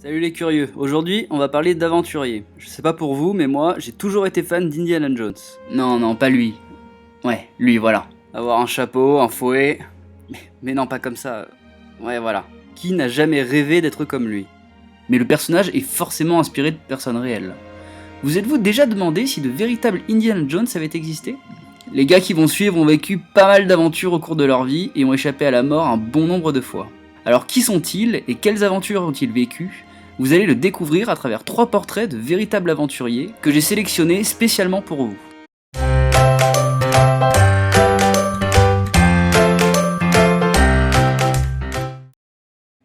Salut les curieux, aujourd'hui on va parler d'aventurier. Je sais pas pour vous, mais moi j'ai toujours été fan d'Indiana Jones. Non, pas lui. Ouais, lui voilà. Avoir un chapeau, un fouet... Mais non, pas comme ça. Ouais, voilà. Qui n'a jamais rêvé d'être comme lui? Mais le personnage est forcément inspiré de personnes réelles. Vous êtes-vous déjà demandé si de véritables Indiana Jones avaient existé? Les gars qui vont suivre ont vécu pas mal d'aventures au cours de leur vie et ont échappé à la mort un bon nombre de fois. Alors qui sont-ils et quelles aventures ont-ils vécues? Vous allez le découvrir à travers 3 portraits de véritables aventuriers que j'ai sélectionnés spécialement pour vous.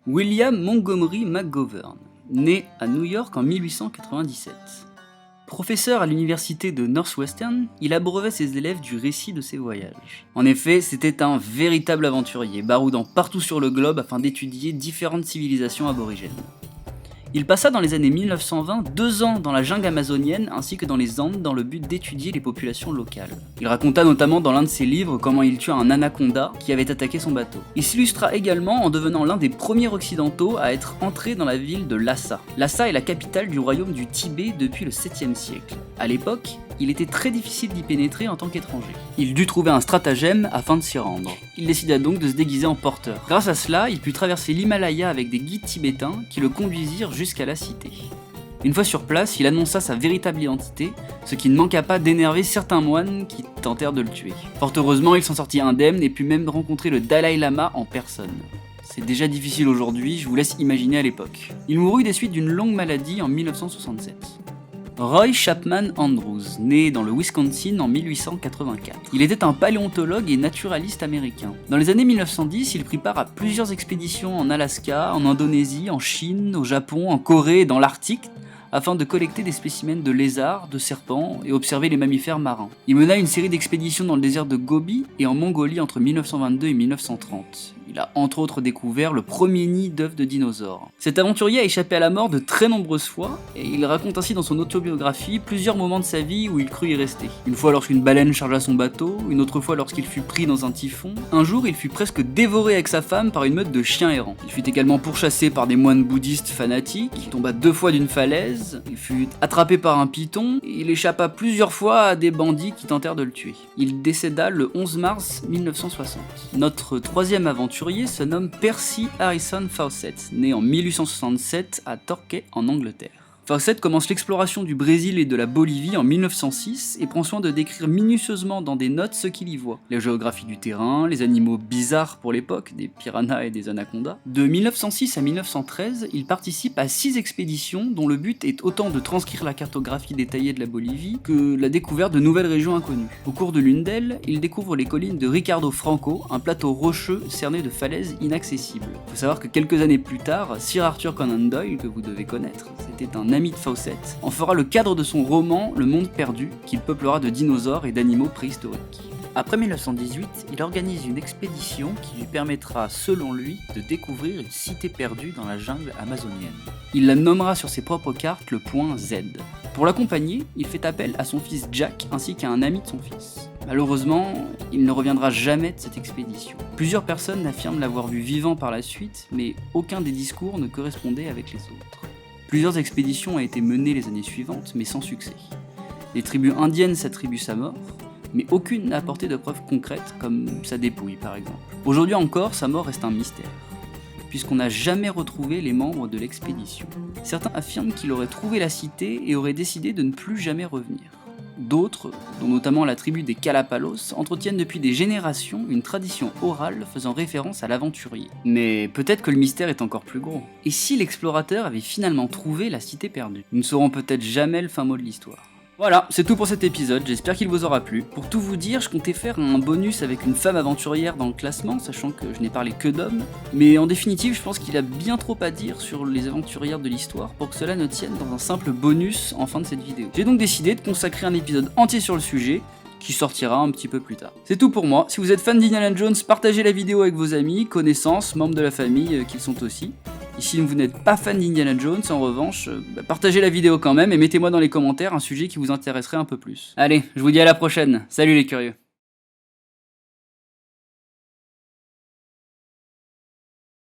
William Montgomery McGovern, né à New York en 1897. Professeur à l'université de Northwestern, il abreuvait ses élèves du récit de ses voyages. En effet, c'était un véritable aventurier, baroudant partout sur le globe afin d'étudier différentes civilisations aborigènes. Il passa dans les années 1920 2 ans dans la jungle amazonienne ainsi que dans les Andes dans le but d'étudier les populations locales. Il raconta notamment dans l'un de ses livres comment il tua un anaconda qui avait attaqué son bateau. Il s'illustra également en devenant l'un des premiers occidentaux à être entré dans la ville de Lhasa. Lhasa est la capitale du royaume du Tibet depuis le 7e siècle. À l'époque, il était très difficile d'y pénétrer en tant qu'étranger. Il dut trouver un stratagème afin de s'y rendre. Il décida donc de se déguiser en porteur. Grâce à cela, il put traverser l'Himalaya avec des guides tibétains qui le conduisirent jusqu'à la cité. Une fois sur place, il annonça sa véritable identité, ce qui ne manqua pas d'énerver certains moines qui tentèrent de le tuer. Fort heureusement, il s'en sortit indemne et put même rencontrer le Dalai Lama en personne. C'est déjà difficile aujourd'hui, je vous laisse imaginer à l'époque. Il mourut des suites d'une longue maladie en 1967. Roy Chapman Andrews, né dans le Wisconsin en 1884. Il était un paléontologue et naturaliste américain. Dans les années 1910, il prit part à plusieurs expéditions en Alaska, en Indonésie, en Chine, au Japon, en Corée et dans l'Arctique, afin de collecter des spécimens de lézards, de serpents et observer les mammifères marins. Il mena une série d'expéditions dans le désert de Gobi et en Mongolie entre 1922 et 1930. Il a entre autres découvert le premier nid d'œufs de dinosaures. Cet aventurier a échappé à la mort de très nombreuses fois, et il raconte ainsi dans son autobiographie plusieurs moments de sa vie où il crut y rester. Une fois lorsqu'une baleine chargea son bateau, une autre fois lorsqu'il fut pris dans un typhon, un jour il fut presque dévoré avec sa femme par une meute de chiens errants. Il fut également pourchassé par des moines bouddhistes fanatiques, il tomba 2 fois d'une falaise, il fut attrapé par un python, et il échappa plusieurs fois à des bandits qui tentèrent de le tuer. Il décéda le 11 mars 1960. Notre 3e aventurier se nomme Percy Harrison Fawcett, né en 1867 à Torquay en Angleterre. Fawcett commence l'exploration du Brésil et de la Bolivie en 1906 et prend soin de décrire minutieusement dans des notes ce qu'il y voit. La géographie du terrain, les animaux bizarres pour l'époque, des piranhas et des anacondas. De 1906 à 1913, il participe à 6 expéditions dont le but est autant de transcrire la cartographie détaillée de la Bolivie que la découverte de nouvelles régions inconnues. Au cours de l'une d'elles, il découvre les collines de Ricardo Franco, un plateau rocheux cerné de falaises inaccessibles. Il faut savoir que quelques années plus tard, Sir Arthur Conan Doyle, que vous devez connaître, c'était un ami de Fawcett, en fera le cadre de son roman Le Monde Perdu, qu'il peuplera de dinosaures et d'animaux préhistoriques. Après 1918, il organise une expédition qui lui permettra, selon lui, de découvrir une cité perdue dans la jungle amazonienne. Il la nommera sur ses propres cartes le point Z. Pour l'accompagner, il fait appel à son fils Jack ainsi qu'à un ami de son fils. Malheureusement, il ne reviendra jamais de cette expédition. Plusieurs personnes affirment l'avoir vu vivant par la suite, mais aucun des discours ne correspondait avec les autres. Plusieurs expéditions ont été menées les années suivantes, mais sans succès. Les tribus indiennes s'attribuent sa mort, mais aucune n'a apporté de preuves concrètes, comme sa dépouille par exemple. Aujourd'hui encore, sa mort reste un mystère, puisqu'on n'a jamais retrouvé les membres de l'expédition. Certains affirment qu'il aurait trouvé la cité et aurait décidé de ne plus jamais revenir. D'autres, dont notamment la tribu des Kalapalos, entretiennent depuis des générations une tradition orale faisant référence à l'aventurier. Mais peut-être que le mystère est encore plus gros. Et si l'explorateur avait finalement trouvé la cité perdue? Nous ne saurons peut-être jamais le fin mot de l'histoire. Voilà, c'est tout pour cet épisode, j'espère qu'il vous aura plu. Pour tout vous dire, je comptais faire un bonus avec une femme aventurière dans le classement, sachant que je n'ai parlé que d'hommes, mais en définitive, je pense qu'il a bien trop à dire sur les aventurières de l'histoire pour que cela ne tienne dans un simple bonus en fin de cette vidéo. J'ai donc décidé de consacrer un épisode entier sur le sujet, qui sortira un petit peu plus tard. C'est tout pour moi, si vous êtes fan d'Indiana Jones, partagez la vidéo avec vos amis, connaissances, membres de la famille qu'ils sont aussi. Et si vous n'êtes pas fan d'Indiana Jones, en revanche, partagez la vidéo quand même et mettez-moi dans les commentaires un sujet qui vous intéresserait un peu plus. Allez, je vous dis à la prochaine, salut les curieux.